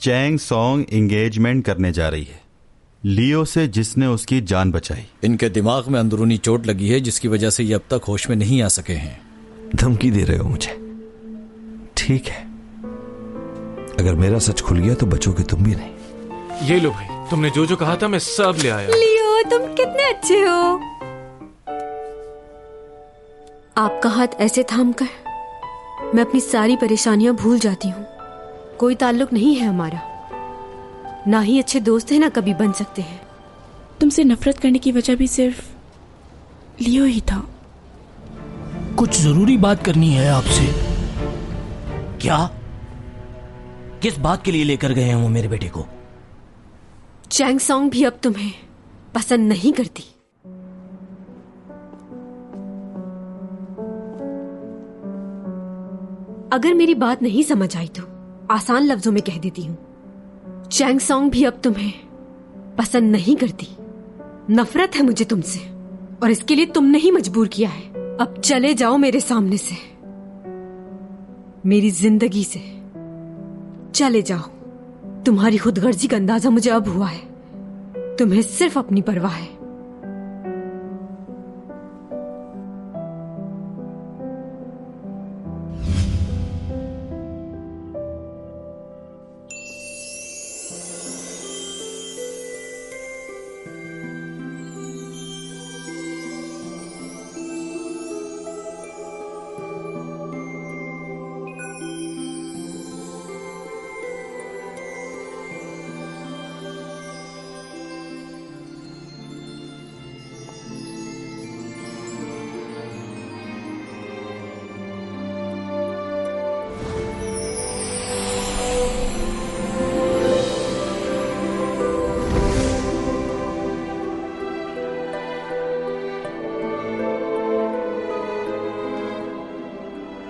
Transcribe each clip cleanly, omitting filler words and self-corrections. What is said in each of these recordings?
Chang song engagement करने जा रही है लियो से, जिसने उसकी जान बचाई। इनके दिमाग में अंदरूनी चोट लगी है जिसकी वजह से ये अब तक होश में नहीं आ सके हैं। धमकी दे रहे हो मुझे? ठीक है, अगर मेरा सच खुल गया तो बचोगे तुम भी नहीं। ये लो भाई, तुमने जो जो कहा था मैं सब ले आया। लियो, तुम कितने अच्छे हो। आपका हाथ ऐसे थामकर मैं अपनी सारी परेशानियां भूल जाती हूँ। कोई ताल्लुक नहीं है हमारा, ना ही अच्छे दोस्त हैं ना कभी बन सकते हैं। तुमसे नफरत करने की वजह भी सिर्फ लियो ही था। कुछ जरूरी बात करनी है आपसे। क्या? किस बात के लिए लेकर गए हैं वो मेरे बेटे को? चैंग सॉन्ग भी अब तुम्हें पसंद नहीं करती। अगर मेरी बात नहीं समझ आई तो आसान लफ्जों में कह देती हूँ, चैंग सॉन्ग भी अब तुम्हें पसंद नहीं करती। नफरत है मुझे तुमसे, और इसके लिए तुमने ही मजबूर किया है। अब चले जाओ मेरे सामने से, मेरी जिंदगी से चले जाओ। तुम्हारी खुदगर्जी का अंदाजा मुझे अब हुआ है। तुम्हें सिर्फ अपनी परवाह है।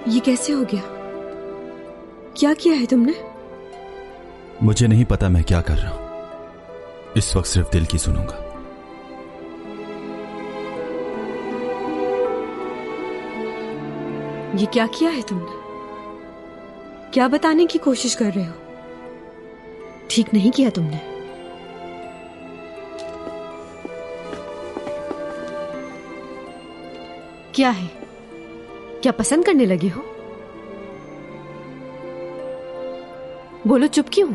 ये कैसे हो गया? क्या किया है तुमने? मुझे नहीं पता मैं क्या कर रहा हूं। इस वक्त सिर्फ दिल की सुनूंगा। ये क्या किया है तुमने? क्या बताने की कोशिश कर रहे हो? ठीक नहीं किया तुमने। क्या है? क्या पसंद करने लगे हो? बोलो, चुप क्यों?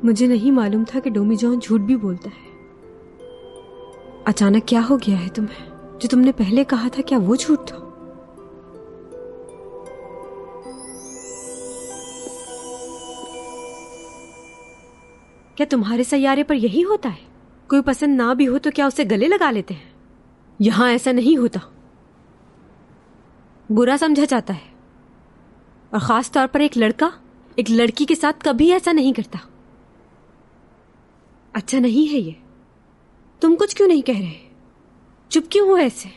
मुझे नहीं मालूम था कि डोमी जॉन झूठ भी बोलता है। अचानक क्या हो गया है तुम्हें? जो तुमने पहले कहा था, क्या वो झूठ था? क्या तुम्हारे सैयारे पर यही होता है? कोई पसंद ना भी हो तो क्या उसे गले लगा लेते हैं? यहां ऐसा नहीं होता। बुरा समझा जाता है, और खास तौर पर एक लड़का एक लड़की के साथ कभी ऐसा नहीं करता। अच्छा नहीं है ये। तुम कुछ क्यों नहीं कह रहे? चुप क्यों हो ऐसे?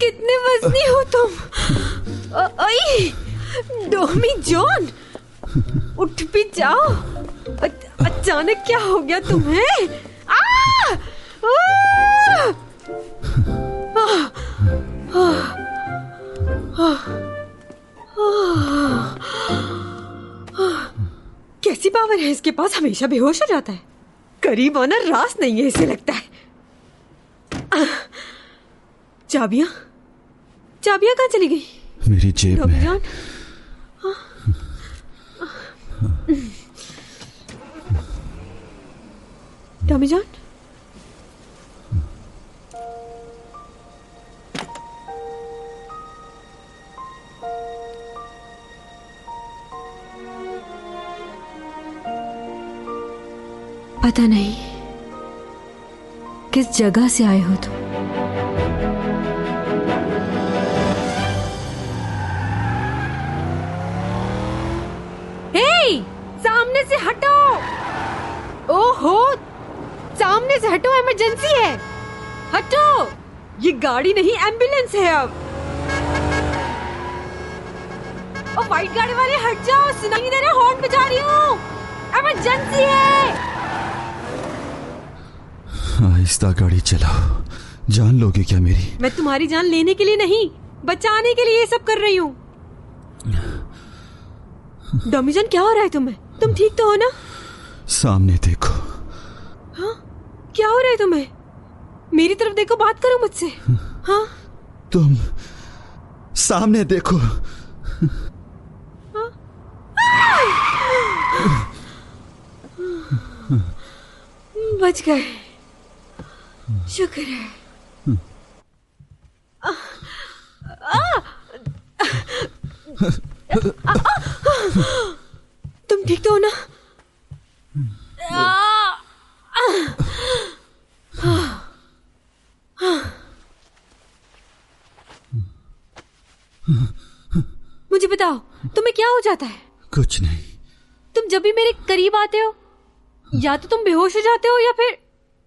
कितने वजनी हो तुम। डोमी जॉन, उठ भी जाओ। अचानक क्या हो गया तुम्हें? कैसी पावर है इसके पास? हमेशा बेहोश हो जाता है। करीब आना रास नहीं है इसे, लगता है। चाबियां कहाँ चली गई? मेरी जेब में। टॉमी जॉन, पता नहीं किस जगह से आए हो तुम। सामने से हटो। ओहो, सामने सामने से हटो, इमरजेंसी है। हटो, ये गाड़ी नहीं एम्बुलेंस है अब। और व्हाइट गाड़ी वाले हट जाओ, सुनाई नहीं दे रहा, हॉर्न बजा रही हूँ, इमरजेंसी है। आहिस्ता गाड़ी चलाओ, जान लोगे क्या मेरी? मैं तुम्हारी जान लेने के लिए नहीं, बचाने के लिए ये सब कर रही हूँ। डॉमीजान, क्या हो रहा है तुम्हें? तुम ठीक तो हो ना? सामने देखो। हाँ, क्या हो रहा है तुम्हें? मेरी तरफ देखो, बात करो मुझसे। हाँ, तुम सामने देखो। बच गए, शुक्र है। तुम ठीक तो हो ना? मुझे बताओ, तुम्हें क्या हो जाता है? कुछ नहीं। तुम जब भी मेरे करीब आते हो, या तो तुम बेहोश हो जाते हो या फिर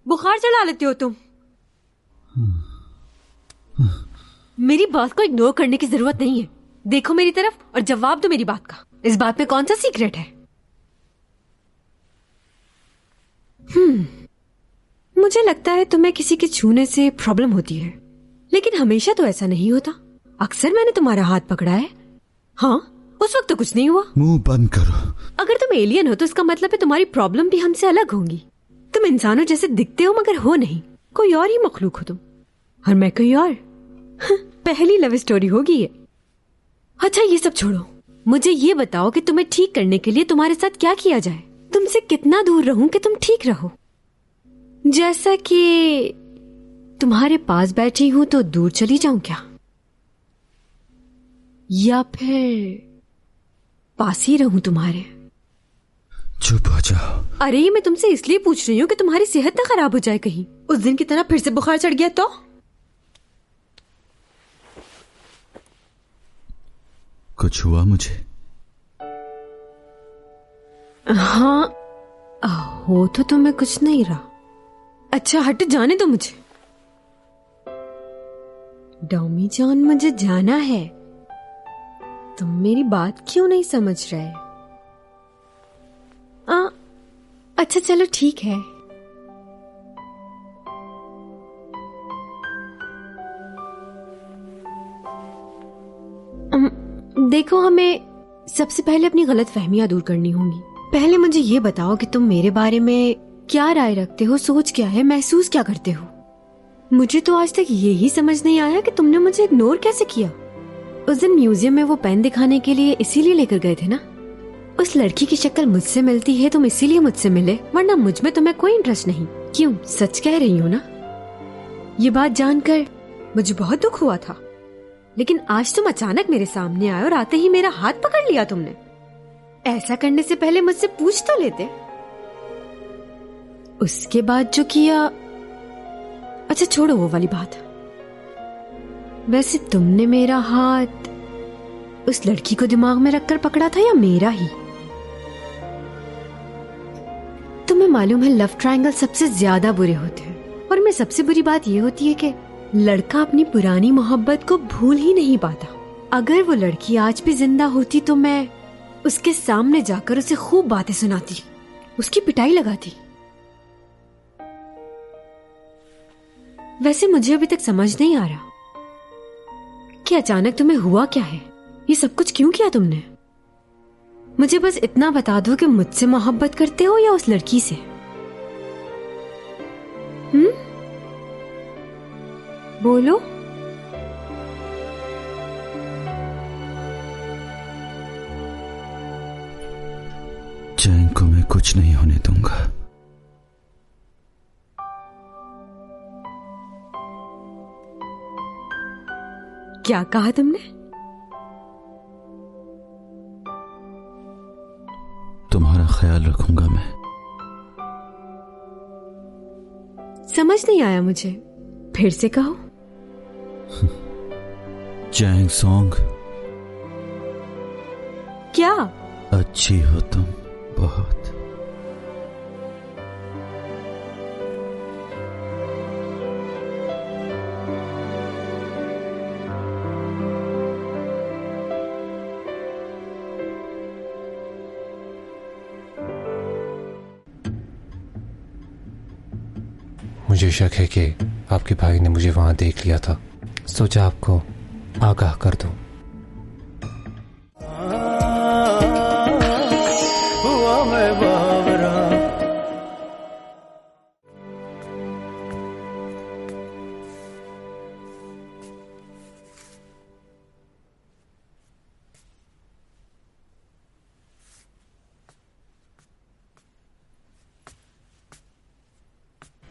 बुखार चढ़ा लेते हो तुम। मेरी बात को इग्नोर करने की जरूरत नहीं है। देखो मेरी तरफ और जवाब दो मेरी बात का। इस बात में कौन सा सीक्रेट है? मुझे लगता है तुम्हें किसी के छूने से प्रॉब्लम होती है, लेकिन हमेशा तो ऐसा नहीं होता। अक्सर मैंने तुम्हारा हाथ पकड़ा है। हाँ, उस वक्त तो कुछ नहीं हुआ। मुंह बंद करो। अगर तुम एलियन हो तो इसका मतलब है तुम्हारी प्रॉब्लम भी हमसे अलग होंगी। तुम इंसानों जैसे दिखते हो मगर हो नहीं, कोई और ही मखलूक हो तुम, और मैं कोई और। पहली लव स्टोरी होगी ये। अच्छा, ये सब छोड़ो, मुझे ये बताओ कि तुम्हें ठीक करने के लिए तुम्हारे साथ क्या किया जाए? तुमसे कितना दूर रहूं कि तुम ठीक रहो? जैसा कि तुम्हारे पास बैठी हूं तो दूर चली जाऊं क्या, या फिर पास ही रहूं तुम्हारे? चुप हो जाओ। अरे, ये मैं तुमसे इसलिए पूछ रही हूँ कि तुम्हारी सेहत ना खराब हो जाए कहीं। उस दिन की तरह फिर से बुखार चढ़ गया तो? कुछ हुआ मुझे? हाँ, हो तो तुम्हें कुछ नहीं रहा। अच्छा, हट, जाने दो मुझे। डॉमीजान, मुझे जाना है। तुम मेरी बात क्यों नहीं समझ रहे? अच्छा चलो ठीक है। देखो, हमें सबसे पहले अपनी गलतफहमियां दूर करनी होंगी। पहले मुझे ये बताओ कि तुम मेरे बारे में क्या राय रखते हो, सोच क्या है, महसूस क्या करते हो? मुझे तो आज तक यही समझ नहीं आया कि तुमने मुझे इग्नोर कैसे किया। उस दिन म्यूजियम में वो पेन दिखाने के लिए इसीलिए लेकर गए थे ना? उस लड़की की शक्ल मुझसे मिलती है, तुम इसीलिए मुझसे मिले, वरना मुझ में तुम्हें कोई इंटरेस्ट नहीं। क्यों, सच कह रही हो ना? ये बात जानकर मुझे बहुत दुख हुआ था, लेकिन आज तुम अचानक मेरे सामने आए और आते ही मेरा हाथ पकड़ लिया तुमने। ऐसा करने से पहले मुझसे पूछ तो लेते। उसके बाद जो किया, अच्छा छोड़ो वो वाली बात। वैसे तुमने मेरा हाथ उस लड़की को दिमाग में रखकर पकड़ा था या मेरा ही? तुम्हें मालूम है, लव ट्रायंगल सबसे ज्यादा बुरे होते हैं, और में सबसे बुरी बात यह होती है कि लड़का अपनी पुरानी मोहब्बत को भूल ही नहीं पाता। अगर वो लड़की आज भी जिंदा होती तो मैं उसके सामने जाकर उसे खूब बातें सुनाती, उसकी पिटाई लगाती। वैसे मुझे अभी तक समझ नहीं आ रहा कि अचानक तुम्हें हुआ क्या है। ये सब कुछ क्यों किया तुमने? मुझे बस इतना बता दो कि मुझसे मोहब्बत करते हो या उस लड़की से? बोलो। चैन को मैं कुछ नहीं होने दूंगा। क्या कहा तुमने? तुम्हारा ख्याल रखूंगा मैं। समझ नहीं आया मुझे, फिर से कहो। जैंग सॉन्ग। क्या? अच्छी हो तुम बहुत। मुझे शक है कि आपके भाई ने मुझे वहां देख लिया था, सोचा आपको आगाह कर दूं।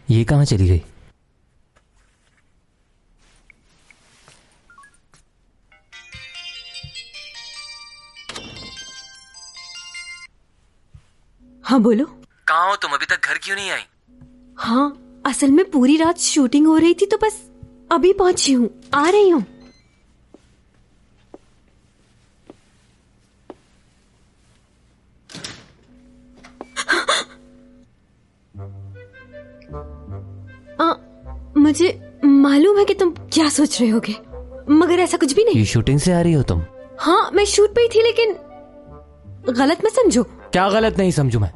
ये कहाँ चली गई? हाँ बोलो। कहाँ हो तुम? अभी तक घर क्यों नहीं आई? हाँ, असल में पूरी रात शूटिंग हो रही थी तो बस अभी पहुंची हूँ, आ रही हूँ। मुझे मालूम है कि तुम क्या सोच रहे होगे, मगर ऐसा कुछ भी नहीं। ये शूटिंग से आ रही हो तुम? हाँ, मैं शूट पे ही थी, लेकिन गलत मत समझो। क्या गलत नहीं समझू मैं?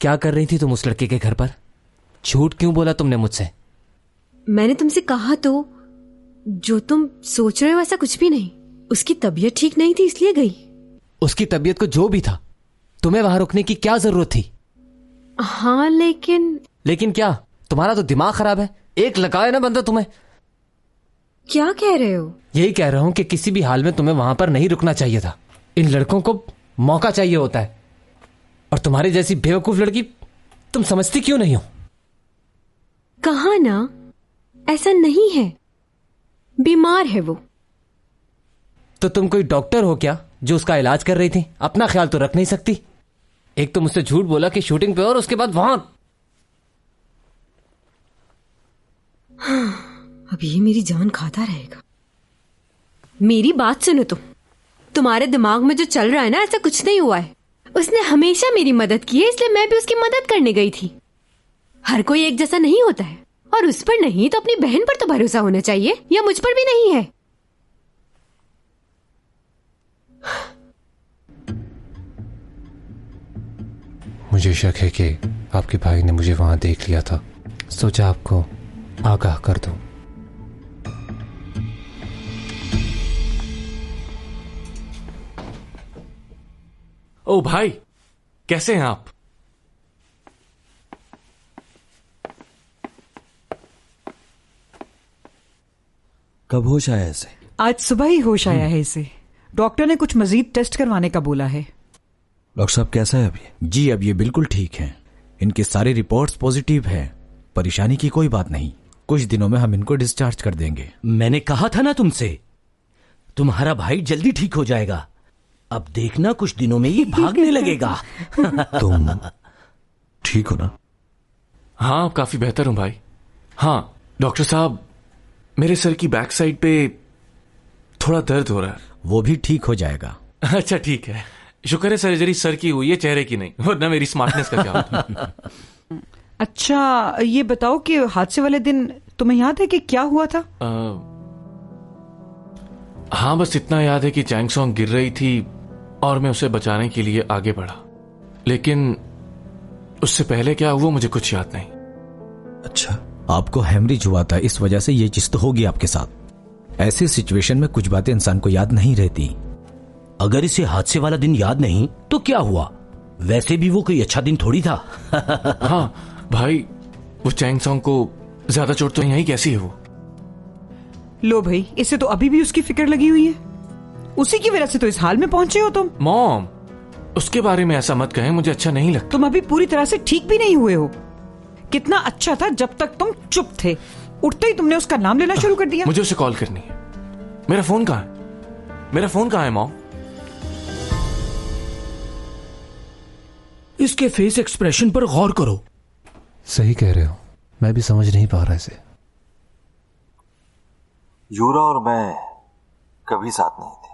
क्या कर रही थी तुम उस लड़के के घर पर? झूठ क्यों बोला तुमने मुझसे? मैंने तुमसे कहा तो, जो तुम सोच रहे हो ऐसा कुछ भी नहीं। उसकी तबीयत ठीक नहीं थी इसलिए गई। उसकी तबीयत को जो भी था, तुम्हें वहां रुकने की क्या जरूरत थी? हाँ लेकिन क्या? तुम्हारा तो दिमाग खराब है। एक लगाए ना बंदा तुम्हें। क्या कह रहे हो? यही कह रहा हूं कि किसी भी हाल में तुम्हें वहां पर नहीं रुकना चाहिए था। इन लड़कों को मौका चाहिए होता है, और तुम्हारी जैसी बेवकूफ लड़की तुम समझती क्यों नहीं हो? कहा ना, ऐसा नहीं है, बीमार है वो। तो तुम कोई डॉक्टर हो क्या जो उसका इलाज कर रही थी? अपना ख्याल तो रख नहीं सकती? एक तो मुझसे झूठ बोला कि शूटिंग पे, और उसके बाद वहां। अब ये मेरी जान खाता रहेगा। मेरी बात सुनो तुम। तुम्हारे दिमाग में जो चल रहा है ना, ऐसा कुछ नहीं हुआ है। उसने हमेशा मेरी मदद की है, इसलिए मैं भी उसकी मदद करने गई थी। हर कोई एक जैसा नहीं होता है, और उस पर नहीं तो अपनी बहन पर तो भरोसा होना चाहिए, या मुझ पर भी नहीं है। मुझे शक है कि आपके भाई ने मुझे वहां देख लिया था, सोचा आपको आगाह कर दूं। ओ भाई, कैसे हैं आप? कब होश आया इसे? आज सुबह ही होश आया है इसे। डॉक्टर ने कुछ मजीद टेस्ट करवाने का बोला है। डॉक्टर साहब कैसा है अभी? जी, अब ये बिल्कुल ठीक है। इनके सारे रिपोर्ट्स पॉजिटिव है। परेशानी की कोई बात नहीं। कुछ दिनों में हम इनको डिस्चार्ज कर देंगे। मैंने कहा था ना तुमसे, तुम्हारा भाई जल्दी ठीक हो जाएगा। अब देखना, कुछ दिनों में ये भागने लगेगा। तुम ठीक हो ना? हाँ, काफी बेहतर हूं भाई। हाँ डॉक्टर साहब, मेरे सर की बैक साइड पे थोड़ा दर्द हो रहा है। वो भी ठीक हो जाएगा। अच्छा ठीक है, शुक्र है सर्जरी सर की हुई है, चेहरे की नहीं, वरना मेरी स्मार्टनेस का क्या होता। अच्छा ये बताओ कि हादसे वाले दिन तुम्हें याद है कि क्या हुआ था? हाँ, बस इतना याद है कि चैंगसोंग गिर रही थी और मैं उसे बचाने के लिए आगे बढ़ा, लेकिन उससे पहले क्या हुआ मुझे कुछ याद नहीं। अच्छा, आपको हेमरेज हुआ था, इस वजह से ये चीज तो होगी आपके साथ। ऐसी सिचुएशन में कुछ बातें इंसान को याद नहीं रहती। अगर इसे हादसे वाला दिन याद नहीं तो क्या हुआ? वैसे भी वो कोई अच्छा दिन थोड़ी था। हाँ भाई, वो चैंगसोंग को ज्यादा चोट तो यही कैसी है वो? लो भाई, इसे तो अभी भी उसकी फिक्र लगी हुई है। उसी की वजह से तो इस हाल में पहुंचे हो तुम। मॉम, उसके बारे में ऐसा मत कहें, मुझे अच्छा नहीं लगता। तुम अभी पूरी तरह से ठीक भी नहीं हुए हो। कितना अच्छा था जब तक तुम चुप थे, उठते ही तुमने उसका नाम लेना शुरू कर दिया। मुझे उसे कॉल करनी है। मेरा फोन कहाँ है? मेरा फोन कहाँ है मॉम? इसके फेस एक्सप्रेशन पर गौर करो। सही कह रहे हो, मैं भी समझ नहीं पा रहा इसे। यूरा और मैं कभी साथ नहीं थे।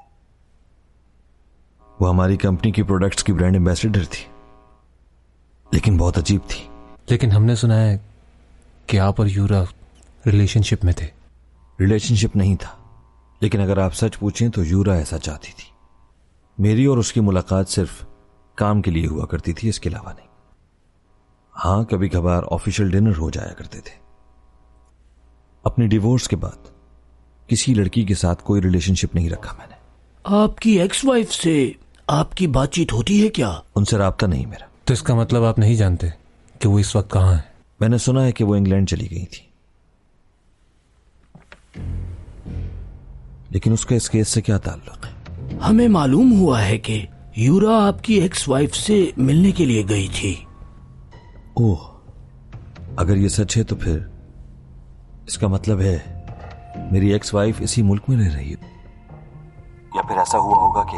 वो हमारी कंपनी की प्रोडक्ट्स की ब्रांड एम्बेसडर थी। लेकिन बहुत अजीब थी। लेकिन हमने सुना है कि आप और यूरा रिलेशनशिप में थे। रिलेशनशिप नहीं था, लेकिन अगर आप सच पूछें तो यूरा ऐसा चाहती थी। मेरी और उसकी मुलाकात सिर्फ काम के लिए हुआ करती थी, इसके अलावा नहीं। हां, कभी कभार ऑफिशियल डिनर हो जाया करते थे। अपने डिवोर्स के बाद किसी लड़की के साथ कोई रिलेशनशिप नहीं रखा मैंने। आपकी एक्स वाइफ से आपकी बातचीत होती है क्या? उनसे राब्ता नहीं मेरा। तो इसका मतलब आप नहीं जानते कि वो इस वक्त कहां है? मैंने सुना है कि वो इंग्लैंड चली गई थी, लेकिन उसका इस केस से क्या ताल्लुक है? हमें मालूम हुआ है कि यूरा आपकी एक्स वाइफ से मिलने के लिए गई थी। ओह, अगर ये सच है तो फिर इसका मतलब है मेरी एक्स वाइफ इसी मुल्क में रह रही है, या फिर ऐसा हुआ होगा कि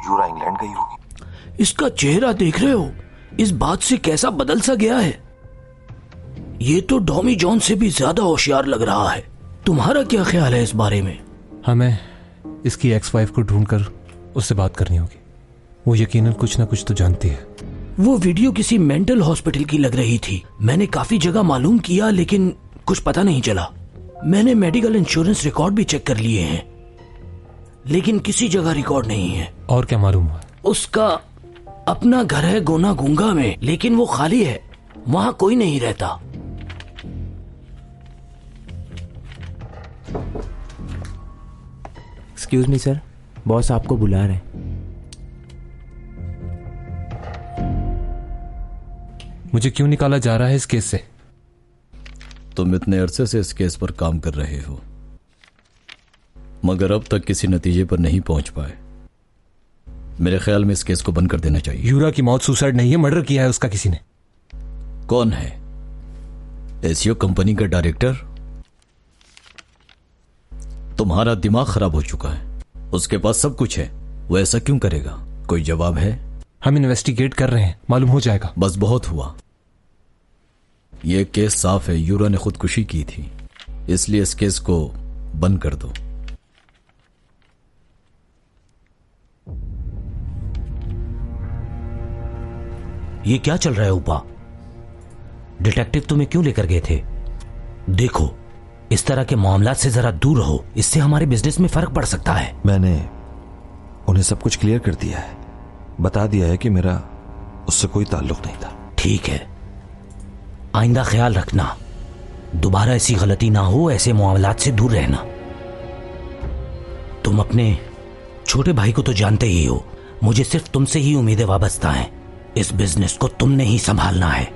यूरा इंग्लैंड गई होगी। इसका चेहरा देख रहे हो, इस बात से कैसा बदल सा गया है। ये तो डॉमी जॉन से भी ज्यादा होशियार लग रहा है। तुम्हारा क्या ख्याल है इस बारे में? हमें इसकी एक्स वाइफ को ढूंढकर उससे बात करनी होगी। वो यकीनन कुछ ना कुछ तो जानती है। वो वीडियो किसी मेंटल हॉस्पिटल की लग रही थी। मैंने काफी जगह मालूम किया, लेकिन कुछ पता नहीं चला। मैंने मेडिकल इंश्योरेंस रिकॉर्ड भी चेक कर लिए हैं, लेकिन किसी जगह रिकॉर्ड नहीं है। और क्या मालूम हुआ? उसका अपना घर है गोना गुंगा में, लेकिन वो खाली है, वहां कोई नहीं रहता। एक्सक्यूज मी सर, बॉस आपको बुला रहे हैं। मुझे क्यों निकाला जा रहा है इस केस से? तुम इतने अरसे से इस केस पर काम कर रहे हो, मगर अब तक किसी नतीजे पर नहीं पहुंच पाए। मेरे ख्याल में इस केस को बंद कर देना चाहिए। यूरा की मौत सुसाइड नहीं है, मर्डर किया है उसका किसी ने। कौन है? एसीओ कंपनी का डायरेक्टर? तुम्हारा दिमाग खराब हो चुका है। उसके पास सब कुछ है, वो ऐसा क्यों करेगा? कोई जवाब है? हम इन्वेस्टिगेट कर रहे हैं, मालूम हो जाएगा। बस बहुत हुआ। यह केस साफ है, यूरा ने खुदकुशी की थी, इसलिए इस केस को बंद कर दो। ये क्या चल रहा है उपा? डिटेक्टिव तुम्हें क्यों लेकर गए थे? देखो, इस तरह के मामलात से जरा दूर रहो, इससे हमारे बिजनेस में फर्क पड़ सकता है। मैंने उन्हें सब कुछ क्लियर कर दिया है, बता दिया है कि मेरा उससे कोई ताल्लुक नहीं था। ठीक है, आइंदा ख्याल रखना, दोबारा ऐसी गलती ना हो, ऐसे मामलात से दूर रहना। तुम अपने छोटे भाई को तो जानते ही हो, मुझे सिर्फ तुमसे ही उम्मीदें वाबस्ता हैं। इस बिजनेस को तुमने ही संभालना है।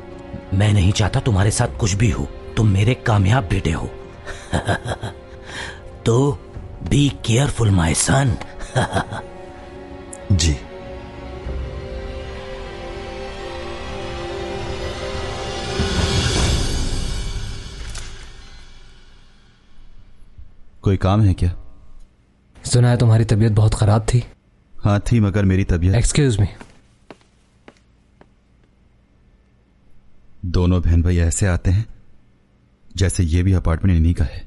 मैं नहीं चाहता तुम्हारे साथ कुछ भी हो, तुम मेरे कामयाब बेटे हो। तो बी केयरफुल माय सन। जी। कोई काम है क्या? सुना है तुम्हारी तबीयत बहुत खराब थी। हाँ थी, मगर मेरी तबीयत। Excuse me. दोनों बहन भाई ऐसे आते हैं जैसे ये भी अपार्टमेंट इन्हीं का है।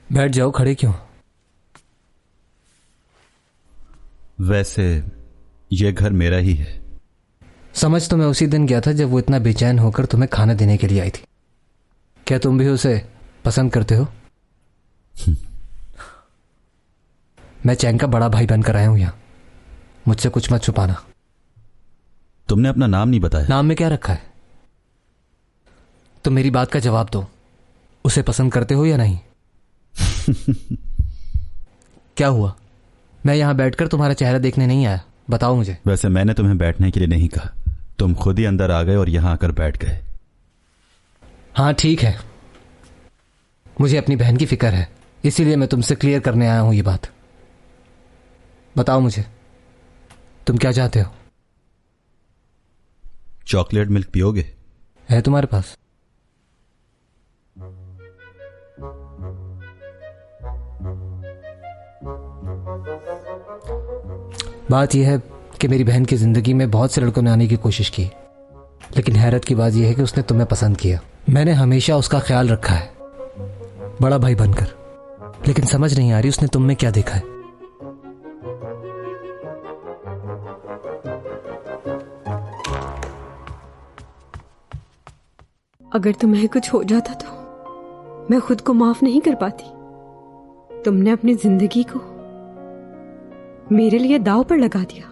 बैठ जाओ, खड़े क्यों? वैसे ये घर मेरा ही है। समझ तो मैं उसी दिन गया था जब वो इतना बेचैन होकर तुम्हें खाना देने के लिए आई थी। क्या तुम भी उसे पसंद करते हो? मैं चैंग का बड़ा भाई बनकर आया हूं यहां, मुझसे कुछ मत छुपाना। तुमने अपना नाम नहीं बताया। नाम में क्या रखा है? तुम मेरी बात का जवाब दो, उसे पसंद करते हो या नहीं? क्या हुआ? मैं यहां बैठकर तुम्हारा चेहरा देखने नहीं आया, बताओ मुझे। वैसे मैंने तुम्हें बैठने के लिए नहीं कहा, तुम खुद ही अंदर आ गए और यहां आकर बैठ गए। हाँ ठीक है, मुझे अपनी बहन की फिक्र है, इसीलिए मैं तुमसे क्लियर करने आया हूं ये बात। बताओ मुझे, तुम क्या चाहते हो? चॉकलेट मिल्क पियोगे? है तुम्हारे पास? बात यह है कि मेरी बहन की जिंदगी में बहुत से लड़कों ने आने की कोशिश की, लेकिन हैरत की बात यह है कि उसने तुम्हें पसंद किया। मैंने हमेशा उसका ख्याल रखा है, बड़ा भाई बनकर, लेकिन समझ नहीं आ रही उसने तुम में क्या देखा है। अगर तुम्हें कुछ हो जाता तो मैं खुद को माफ नहीं कर पाती। तुमने अपनी जिंदगी को मेरे लिए दांव पर लगा दिया।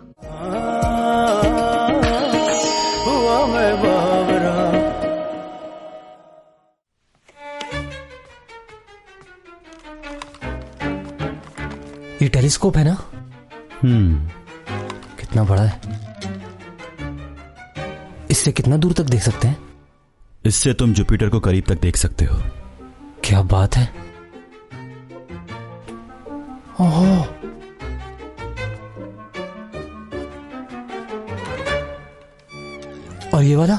ये टेलीस्कोप है ना? कितना बड़ा है? इससे कितना दूर तक देख सकते हैं? इससे तुम जुपिटर को करीब तक देख सकते हो। क्या बात है। ओहो, और ये वाला?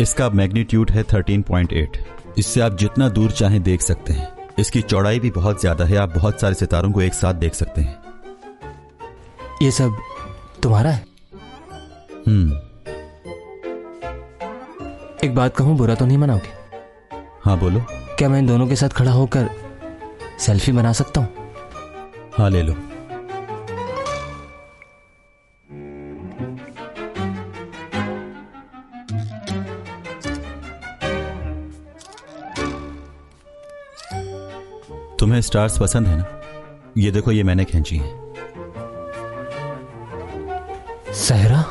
इसका मैग्नीट्यूड है 13.8। इससे आप जितना दूर चाहें देख सकते हैं। इसकी चौड़ाई भी बहुत ज्यादा है, आप बहुत सारे सितारों को एक साथ देख सकते हैं। ये सब तुम्हारा है? एक बात कहूं, बुरा तो नहीं मनाओगे? हाँ बोलो। क्या मैं इन दोनों के साथ खड़ा होकर सेल्फी बना सकता हूं? हाँ ले लो। तुम्हें स्टार्स पसंद है ना? ये देखो, ये मैंने खींची है। सहरा?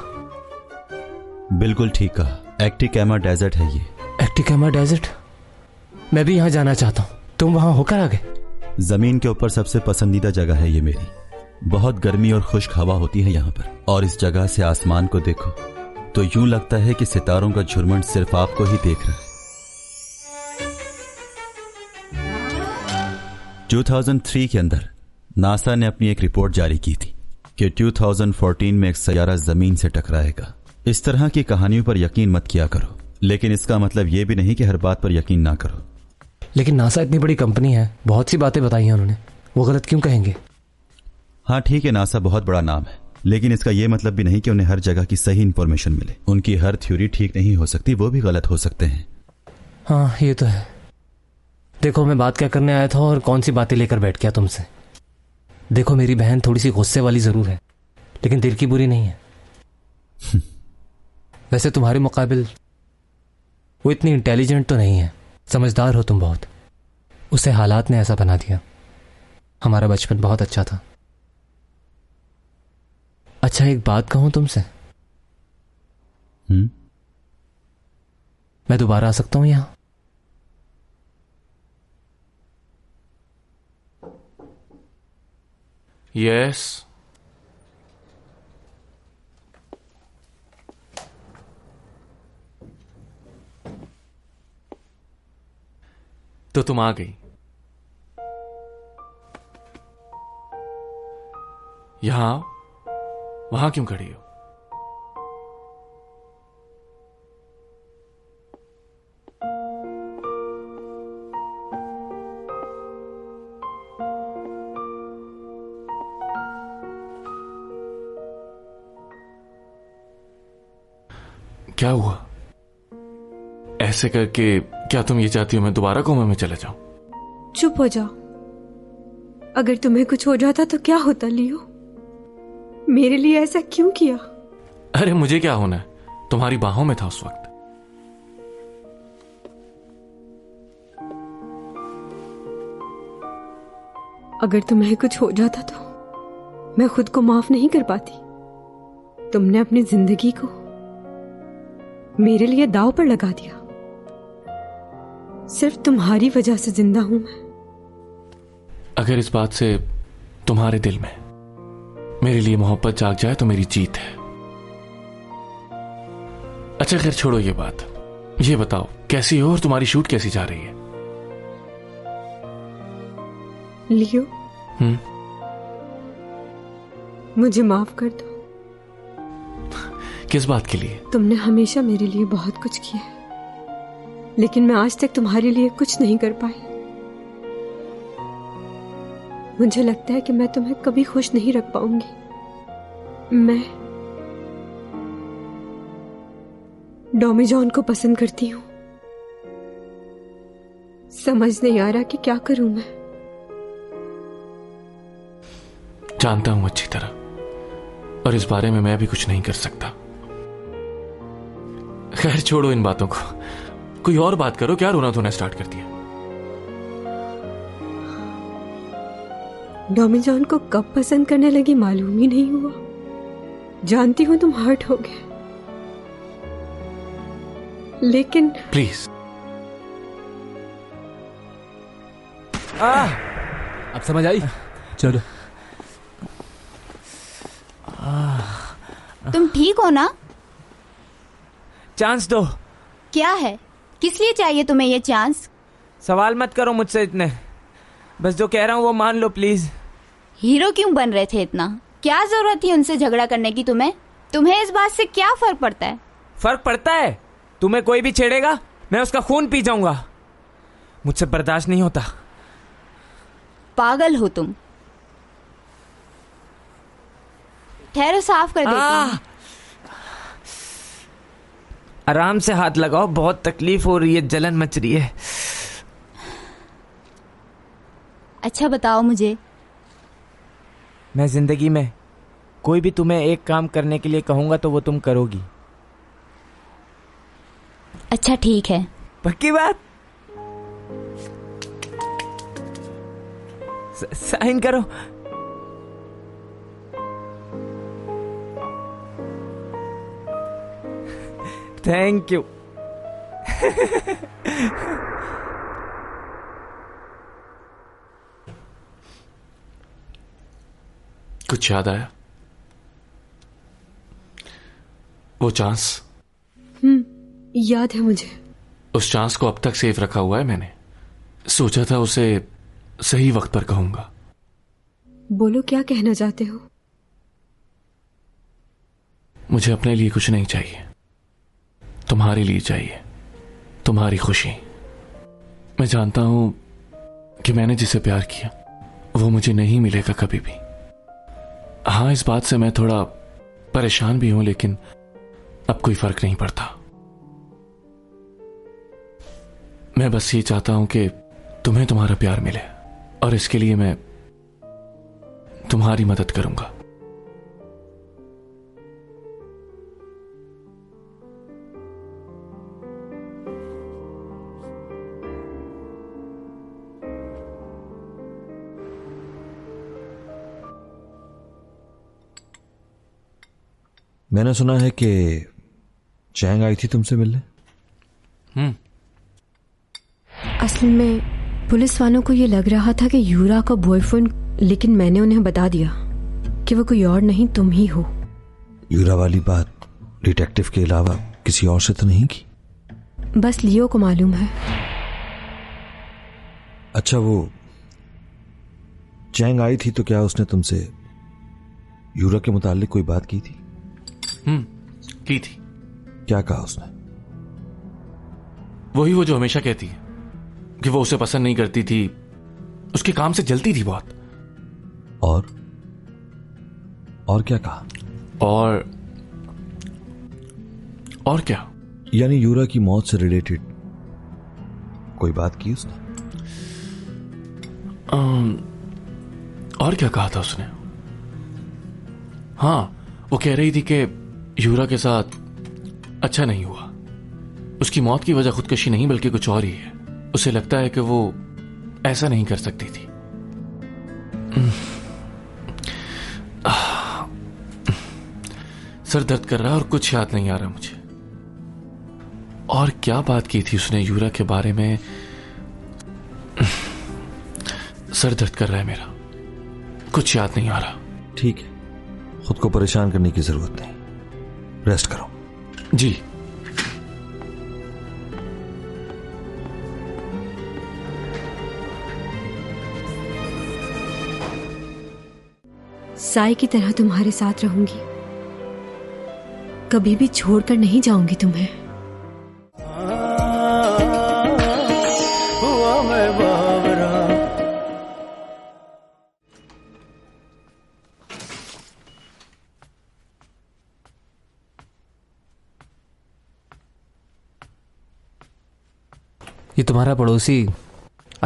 बिल्कुल ठीक कहा, एक्टिकामा डेजर्ट है ये। एक्टिकामा डेजर्ट? मैं भी यहां जाना चाहता हूं। तुम वहां होकर आ गए? जमीन के ऊपर सबसे पसंदीदा जगह है ये मेरी। बहुत गर्मी और खुश्क हवा होती है यहाँ पर, और इस जगह से आसमान को देखो तो यूं लगता है कि सितारों का झुरमुट सिर्फ आपको ही देख रहा है। 2003 के अंदर नासा ने अपनी एक रिपोर्ट जारी की थी कि 2014 में एक सैयारा जमीन से टकराएगा। इस तरह की कहानियों पर यकीन मत किया करो, लेकिन इसका मतलब यह भी नहीं कि हर बात पर यकीन ना करो। लेकिन नासा इतनी बड़ी कंपनी है, बहुत सी बातें बताई हैं उन्होंने, वो गलत क्यों कहेंगे? हाँ ठीक है, नासा बहुत बड़ा नाम है, लेकिन इसका यह मतलब भी नहीं कि उन्हें हर जगह की सही इंफॉर्मेशन मिले। उनकी हर थ्योरी ठीक नहीं हो सकती, वो भी गलत हो सकते हैं। हाँ ये तो है। देखो, मैं बात क्या करने आया था और कौन सी बातें लेकर बैठ गया तुमसे। देखो, मेरी बहन थोड़ी सी गुस्से वाली जरूर है, लेकिन दिल की बुरी नहीं है। वैसे तुम्हारे मुकाबिल वो इतनी इंटेलिजेंट तो नहीं है, समझदार हो तुम बहुत। उसे हालात ने ऐसा बना दिया। हमारा बचपन बहुत अच्छा था। अच्छा, एक बात कहूं तुमसे? मैं दोबारा आ सकता हूं यहां? यस। तो तुम आ गई। यहां आओ। वहां क्यों खड़ी हो? क्या हुआ? ऐसे करके क्या तुम ये चाहती हो मैं दोबारा कोमा में चला जाऊं? चुप हो जाओ। अगर तुम्हें कुछ हो जाता तो क्या होता लियो? मेरे लिए ऐसा क्यों किया? अरे मुझे क्या होना है, तुम्हारी बाहों में था उस वक्त। अगर तुम्हें कुछ हो जाता तो मैं खुद को माफ नहीं कर पाती। तुमने अपनी जिंदगी को मेरे लिए दांव पर लगा दिया। सिर्फ तुम्हारी वजह से जिंदा हूं मैं। अगर इस बात से तुम्हारे दिल में मेरे लिए मोहब्बत जाग जाए तो मेरी जीत है। अच्छा खैर छोड़ो ये बात, ये बताओ कैसी हो और तुम्हारी शूट कैसी जा रही है? लियो, मुझे माफ कर दो। किस बात के लिए? तुमने हमेशा मेरे लिए बहुत कुछ किया है, लेकिन मैं आज तक तुम्हारे लिए कुछ नहीं कर पाई। मुझे लगता है कि मैं तुम्हें कभी खुश नहीं रख पाऊंगी। मैं डोमी जॉन को पसंद करती हूँ। समझ नहीं आ रहा कि क्या करूं मैं। जानता हूं अच्छी तरह, और इस बारे में मैं भी कुछ नहीं कर सकता। खैर छोड़ो इन बातों को, कोई और बात करो। क्या रोना धोना स्टार्ट कर दिया? डॉमी जॉन को कब पसंद करने लगी मालूम ही नहीं हुआ। जानती हूं तुम हर्ट हो गए, लेकिन प्लीज। अब समझ आई? चलो। तुम ठीक हो ना? चांस दो। क्या है? किस लिए चाहिए तुम्हें ये चांस? सवाल मत करो मुझसे इतने, बस जो कह रहा हूँ वो मान लो प्लीज। हीरो क्यों बन रहे थे इतना? क्या जरूरत थी उनसे झगड़ा करने की तुम्हें? तुम्हें इस बात से क्या फर्क पड़ता है? फर्क पड़ता है। तुम्हें कोई भी छेड़ेगा मैं उसका खून पी जाऊंगा। मुझसे बर्दाश्त नहीं होता। पागल हो तुम। ठहरो, साफ कर देती हूं। आराम से हाथ लगाओ, बहुत तकलीफ हो रही है, जलन मच रही है। अच्छा बताओ मुझे, मैं जिंदगी में कोई भी तुम्हें एक काम करने के लिए कहूंगा तो वो तुम करोगी? अच्छा ठीक है। पक्की बात? साइन करो। Thank you. कुछ याद आया? वो चांस? याद है मुझे। उस चांस को अब तक सेफ रखा हुआ है मैंने। सोचा था उसे सही वक्त पर कहूंगा। बोलो, क्या कहना चाहते हो? मुझे अपने लिए कुछ नहीं चाहिए, तुम्हारे लिए चाहिए, तुम्हारी खुशी। मैं जानता हूं कि मैंने जिसे प्यार किया वो मुझे नहीं मिलेगा कभी भी। हां, इस बात से मैं थोड़ा परेशान भी हूं, लेकिन अब कोई फर्क नहीं पड़ता। मैं बस ये चाहता हूं कि तुम्हें तुम्हारा प्यार मिले, और इसके लिए मैं तुम्हारी मदद करूंगा। मैंने सुना है कि चैंग आई थी तुमसे मिलने। असल में पुलिस वालों को यह लग रहा था कि यूरा का बॉयफ्रेंड, लेकिन मैंने उन्हें बता दिया कि वो कोई और नहीं, तुम ही हो। यूरा वाली बात डिटेक्टिव के अलावा किसी और से तो नहीं की? बस लियो को मालूम है। अच्छा, वो चैंग आई थी तो क्या उसने तुमसे यूरा के मुतालिक कोई बात की थी? की थी। क्या कहा उसने? वही वो जो हमेशा कहती है कि वो उसे पसंद नहीं करती थी, उसके काम से जलती थी बहुत। और क्या कहा? और क्या? यानी यूरा की मौत से रिलेटेड कोई बात की उसने? और क्या कहा था उसने? हाँ, वो कह रही थी कि यूरा के साथ अच्छा नहीं हुआ। उसकी मौत की वजह खुदकशी नहीं बल्कि कुछ और ही है। उसे लगता है कि वो ऐसा नहीं कर सकती थी। सर दर्द कर रहा है और कुछ याद नहीं आ रहा मुझे। और क्या बात की थी उसने यूरा के बारे में? सर दर्द कर रहा है मेरा, कुछ याद नहीं आ रहा। ठीक है, खुद को परेशान करने की जरूरत नहीं, रेस्ट करो। जी। साई की तरह तुम्हारे साथ रहूंगी, कभी भी छोड़कर नहीं जाऊंगी तुम्हें। ये तुम्हारा पड़ोसी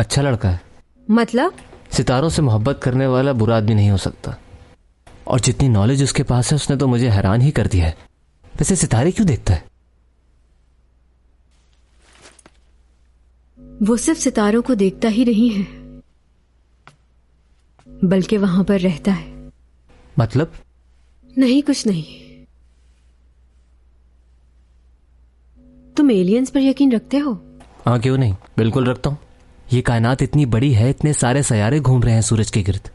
अच्छा लड़का है। मतलब? सितारों से मोहब्बत करने वाला बुरा आदमी नहीं हो सकता। और जितनी नॉलेज उसके पास है उसने तो मुझे हैरान ही कर दिया है। वैसे सितारे क्यों देखता है? वो सिर्फ सितारों को देखता ही नहीं है, बल्कि वहां पर रहता है। मतलब? नहीं, कुछ नहीं। तुम एलियंस पर यकीन रखते हो? हाँ, क्यों नहीं, बिल्कुल रखता हूं। ये कायनात इतनी बड़ी है, इतने सारे सैयारे घूम रहे हैं सूरज के गिर्द,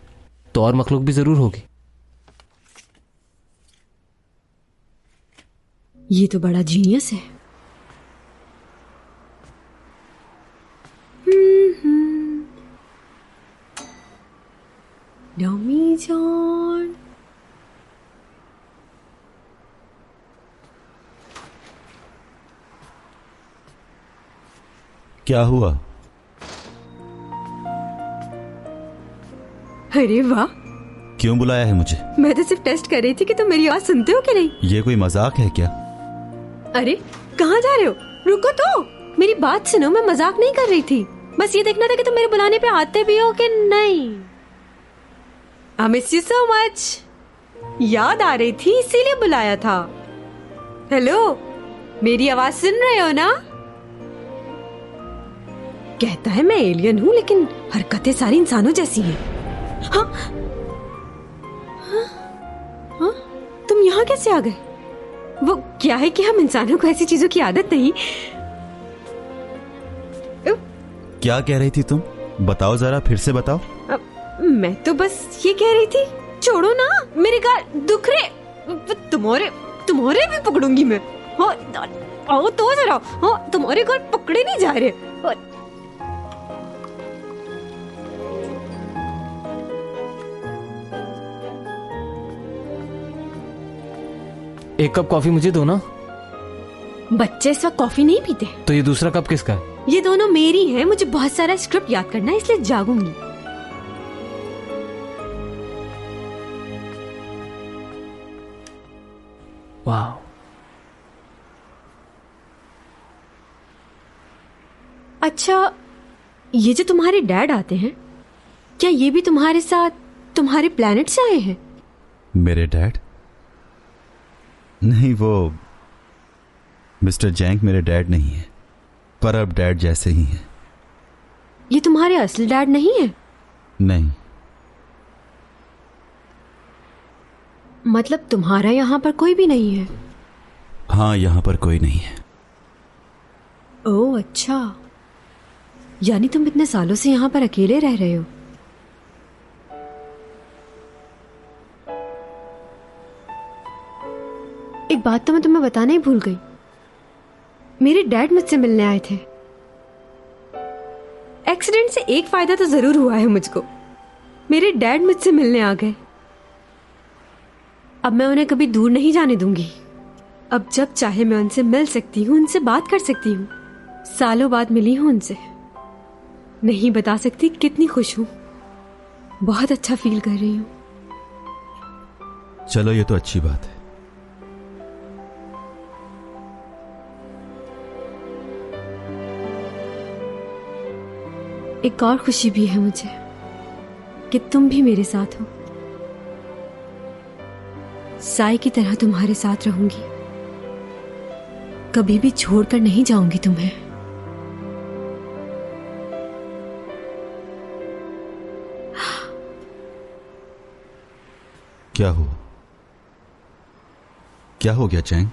तो और मखलूक भी जरूर होगी। ये तो बड़ा जीनियस है। डमी जॉन, क्या हुआ? अरे वाह, क्यों बुलाया है मुझे? मैं तो सिर्फ टेस्ट कर रही थी कि तुम मेरी आवाज सुनते हो कि नहीं। ये कोई मजाक है क्या? अरे कहाँ जा रहे हो? रुको तो, मेरी बात सुनो। मैं मजाक नहीं कर रही थी, बस ये देखना था कि तुम मेरे बुलाने पे आते भी हो कि नहीं। I miss you so much। याद आ रही थी इसीलिए बुलाया था। हेलो, मेरी आवाज सुन रहे हो ना? कहता है मैं एलियन हूँ, लेकिन हरकतें सारी इंसानों जैसी हैं। हाँ? हाँ? हाँ? तुम यहाँ कैसे आ गए? वो क्या है कि हम इंसानों को ऐसी चीजों की आदत नहीं। क्या कह रही थी तुम? बताओ जरा, फिर से बताओ। मैं तो बस ये कह रही थी, छोड़ो ना, मेरे गाल दुख रहे। तुम्हारे भी पकड़ूंगी मैं। आओ तो जरा। हाँ, तुम्हारे गाल पकड़े नहीं जा रहे। एक कप कॉफी मुझे दो ना। बच्चे इस वक्त कॉफी नहीं पीते। तो ये दूसरा कप किसका है? ये दोनों मेरी हैं। मुझे बहुत सारा स्क्रिप्ट याद करना है, इसलिए जागूंगी। वाह, अच्छा, ये जो तुम्हारे डैड आते हैं, क्या ये भी तुम्हारे साथ तुम्हारे प्लेनेट से आए हैं? मेरे डैड? नहीं, वो मिस्टर जैंग मेरे डैड नहीं है, पर अब डैड जैसे ही हैं। ये तुम्हारे असली डैड नहीं है? नहीं। मतलब तुम्हारा यहाँ पर कोई भी नहीं है? हाँ, यहाँ पर कोई नहीं है। ओह अच्छा, यानी तुम इतने सालों से यहाँ पर अकेले रह रहे हो। एक बात तो मैं तुम्हें बताना ही भूल गई। मेरे डैड मुझसे मिलने आए थे। एक्सीडेंट से एक फायदा तो जरूर हुआ है मुझको। मेरे डैड मुझसे मिलने आ गए। अब मैं उन्हें कभी दूर नहीं जाने दूंगी। अब जब चाहे मैं उनसे मिल सकती हूँ, उनसे बात कर सकती हूँ। सालों बाद मिली हूँ उनसे। नहीं बता सकती कितनी खुश हूँ। बहुत अच्छा फील कर रही हूँ। चलो, ये तो अच्छी बात है। एक और खुशी भी है मुझे कि तुम भी मेरे साथ हो। साई की तरह तुम्हारे साथ रहूंगी। कभी भी छोड़कर नहीं जाऊंगी तुम्हें। क्या हुआ? क्या हो गया चैंग?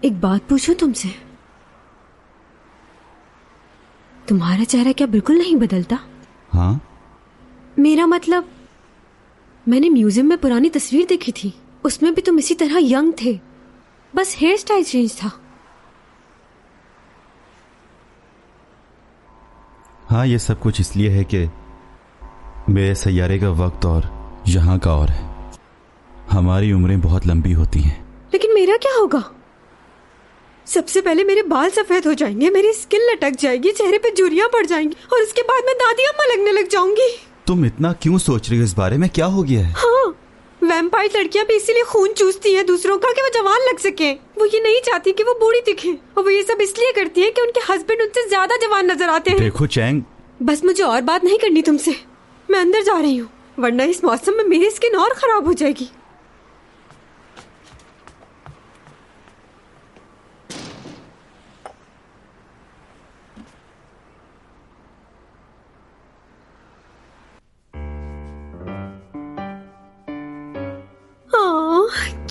एक बात पूछूं तुमसे? तुम्हारा चेहरा क्या बिल्कुल नहीं बदलता? हाँ? मेरा मतलब, मैंने म्यूजियम में पुरानी तस्वीर देखी थी, उसमें भी तुम इसी तरह यंग थे, बस हेयर स्टाइल चेंज था। हाँ, ये सब कुछ इसलिए है कि मेरे सैयारे का वक्त और यहाँ का और है। हमारी उम्रें बहुत लंबी होती हैं। लेकिन मेरा क्या होगा? सबसे पहले मेरे बाल सफेद हो जाएंगे, मेरी स्किन लटक जाएगी, चेहरे पे झुर्रियां पड़ जाएंगी, और उसके बाद मैं दादी अम्मा लगने लग जाऊंगी। तुम इतना क्यों सोच रही हो इस बारे में? क्या हो गया है? हाँ, वैम्पायर लड़कियां भी इसीलिए खून चूसती हैं दूसरों का कि वो जवान लग सके। वो ये नहीं चाहती कि वो बूढ़ी दिखे, और वो ये सब इसलिए करती है कि उनके हस्बैंड उनसे ज्यादा जवान नजर आते हैं। देखो चैंग, बस मुझे और बात नहीं करनी तुमसे। मैं अंदर जा रही हूँ, वरना इस मौसम में मेरी स्किन और खराब हो जाएगी।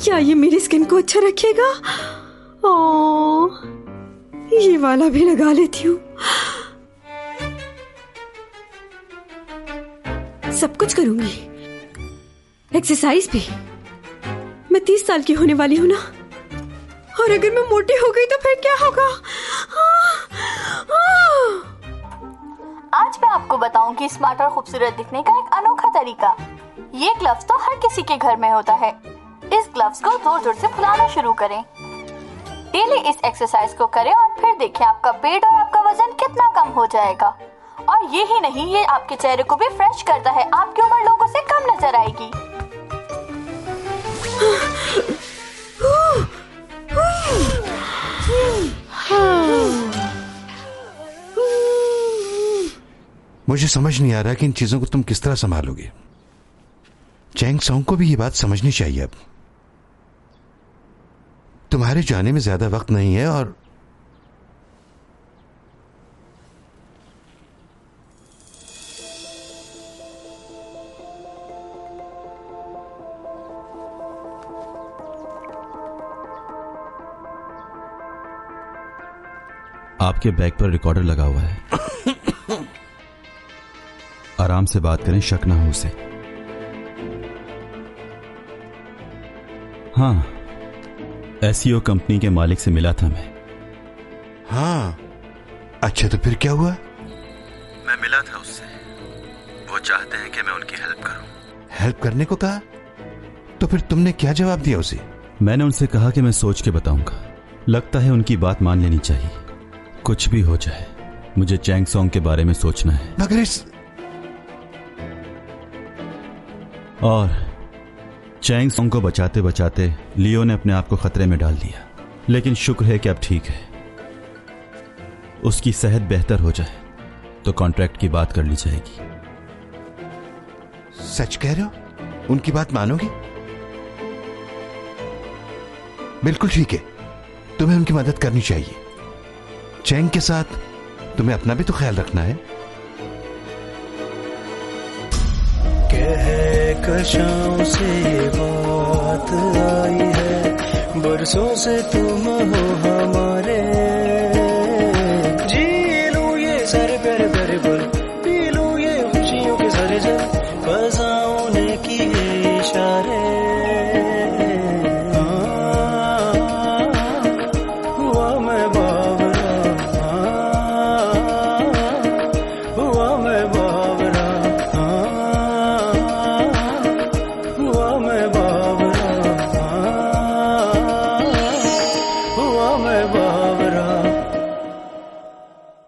क्या ये मेरी स्किन को अच्छा रखेगा? ये वाला भी लगा लेती हूँ। सब कुछ करूंगी, एक्सरसाइज भी। मैं 30 साल की होने वाली हूँ ना, और अगर मैं मोटी हो गई तो फिर क्या होगा? आज मैं आपको बताऊंगी स्मार्ट और खूबसूरत दिखने का एक अनोखा तरीका। ये ग्लव्स तो हर किसी के घर में होता है। इस ग्लव्स को जोर जोर से फुलाना शुरू करें। डेली इस एक्सरसाइज को करें और फिर देखें आपका पेट और आपका वजन कितना कम हो जाएगा। और ये ही नहीं, ये आपके चेहरे को भी फ्रेश करता है। आपकी उम्र लोगों से कम नजर आएगी। मुझे समझ नहीं आ रहा कि इन चीजों को तुम किस तरह संभालोगे। चैंग सॉन्ग को भी ये बात समझनी चाहिए। अब तुम्हारे जाने में ज्यादा वक्त नहीं है और आपके बैग पर रिकॉर्डर लगा हुआ है। आराम से बात करें, शक ना हो उसे। हाँ, एसईओ कंपनी के मालिक से मिला था मैं। हाँ, अच्छा तो फिर क्या हुआ? मैं मिला था उससे। वो चाहते हैं कि मैं उनकी हेल्प करूं। हेल्प करने को कहा? तो फिर तुमने क्या जवाब दिया उसे? मैंने उनसे कहा कि मैं सोच के बताऊंगा। लगता है उनकी बात मान लेनी चाहिए। कुछ भी हो जाए, मुझे चैंग सॉन्ग के बारे में सोचना है। मगर इस और चैंग सॉन्ग को बचाते बचाते लियो ने अपने आप को खतरे में डाल दिया। लेकिन शुक्र है कि अब ठीक है। उसकी सेहत बेहतर हो जाए तो कॉन्ट्रैक्ट की बात कर ली जाएगी। सच कह रहे हो? उनकी बात मानोगे? बिल्कुल ठीक है, तुम्हें उनकी मदद करनी चाहिए। चैंग के साथ तुम्हें अपना भी तो ख्याल रखना है। कशाओं से बात आई है, बरसों से तुम हो हमारे।